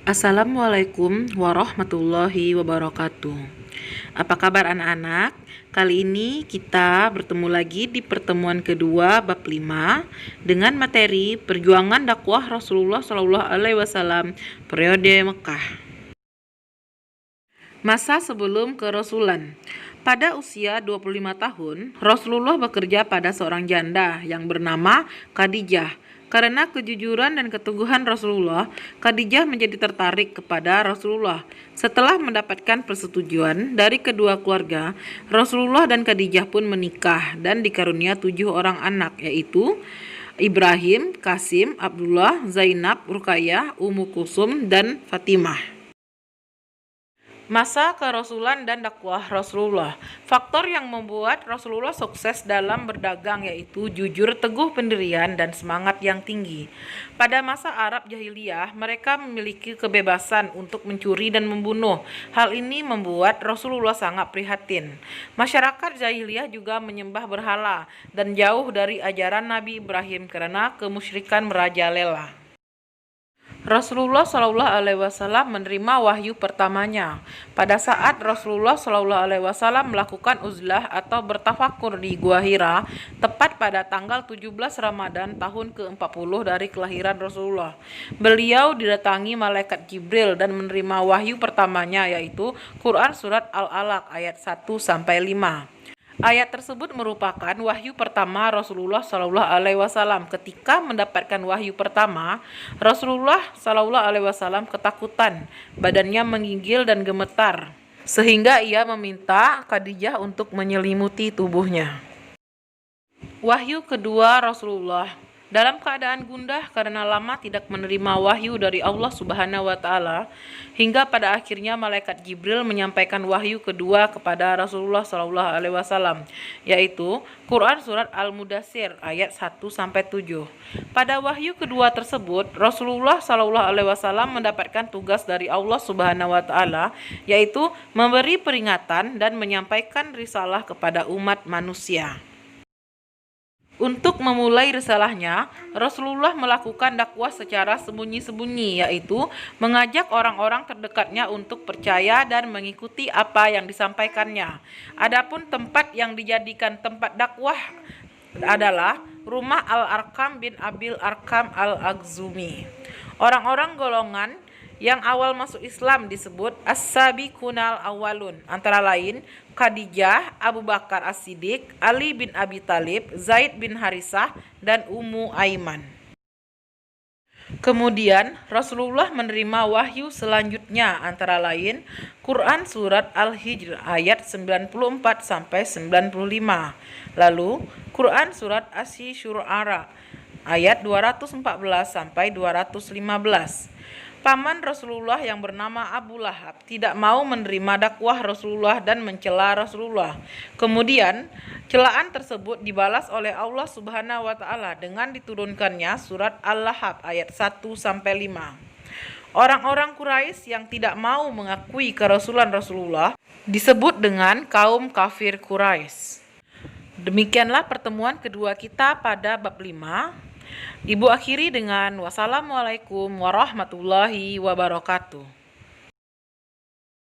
Assalamualaikum warahmatullahi wabarakatuh. Apa kabar anak-anak? Kali ini kita bertemu lagi di pertemuan kedua bab 5 dengan materi perjuangan dakwah Rasulullah SAW periode Mekah. Masa sebelum kerasulan. Pada usia 25 tahun, Rasulullah bekerja pada seorang janda yang bernama Khadijah. Karena kejujuran dan keteguhan Rasulullah, Khadijah menjadi tertarik kepada Rasulullah. Setelah mendapatkan persetujuan dari kedua keluarga, Rasulullah dan Khadijah pun menikah dan dikarunia 7 orang anak, yaitu Ibrahim, Qasim, Abdullah, Zainab, Ruqayyah, Ummu Kulsum, dan Fatimah. Masa kerasulan dan dakwah Rasulullah. Faktor yang membuat Rasulullah sukses dalam berdagang yaitu jujur, teguh pendirian, dan semangat yang tinggi. Pada masa Arab Jahiliyah, mereka memiliki kebebasan untuk mencuri dan membunuh. Hal ini membuat Rasulullah sangat prihatin. Masyarakat Jahiliyah juga menyembah berhala dan jauh dari ajaran Nabi Ibrahim karena kemusyrikan merajalela. Rasulullah SAW menerima wahyu pertamanya. Pada saat Rasulullah SAW melakukan uzlah atau bertafakur di Gua Hira, tepat pada tanggal 17 Ramadan tahun ke-40 dari kelahiran Rasulullah. Beliau didatangi malaikat Jibril dan menerima wahyu pertamanya, yaitu Quran Surat Al-Alaq ayat 1-5. Ayat tersebut merupakan wahyu pertama Rasulullah SAW. Ketika mendapatkan wahyu pertama, Rasulullah SAW ketakutan, badannya menggigil dan gemetar, sehingga ia meminta Khadijah untuk menyelimuti tubuhnya. Wahyu kedua Rasulullah. Dalam keadaan gundah karena lama tidak menerima wahyu dari Allah Subhanahu wa Ta'ala, hingga pada akhirnya malaikat Jibril menyampaikan wahyu kedua kepada Rasulullah SAW, yaitu Quran Surat Al-Mudaththir ayat 1-7. Pada wahyu kedua tersebut, Rasulullah SAW mendapatkan tugas dari Allah Subhanahu wa Ta'ala, yaitu memberi peringatan dan menyampaikan risalah kepada umat manusia. Untuk memulai risalahnya, Rasulullah melakukan dakwah secara sembunyi-sembunyi, yaitu mengajak orang-orang terdekatnya untuk percaya dan mengikuti apa yang disampaikannya. Adapun tempat yang dijadikan tempat dakwah adalah rumah Al-Arqam bin Abil Arqam Al-Akhzumi. Orang-orang golongan yang awal masuk Islam disebut As-Sabiqunal Awwalun, antara lain Khadijah, Abu Bakar As-Siddiq, Ali bin Abi Thalib, Zaid bin Harisah, dan Ummu Aiman. Kemudian Rasulullah menerima wahyu selanjutnya, antara lain Quran Surat Al-Hijr ayat 94-95, lalu Quran Surat Asy-Syu'ara ayat 214-215. Paman Rasulullah yang bernama Abu Lahab tidak mau menerima dakwah Rasulullah dan mencela Rasulullah. Kemudian, celaan tersebut dibalas oleh Allah Subhanahu wa Ta'ala dengan diturunkannya surat Al-Lahab ayat 1-5. Orang-orang Quraisy yang tidak mau mengakui kerasulan Rasulullah disebut dengan kaum kafir Quraisy. Demikianlah pertemuan kedua kita pada bab 5. Ibu akhiri dengan wassalamualaikum warahmatullahi wabarakatuh.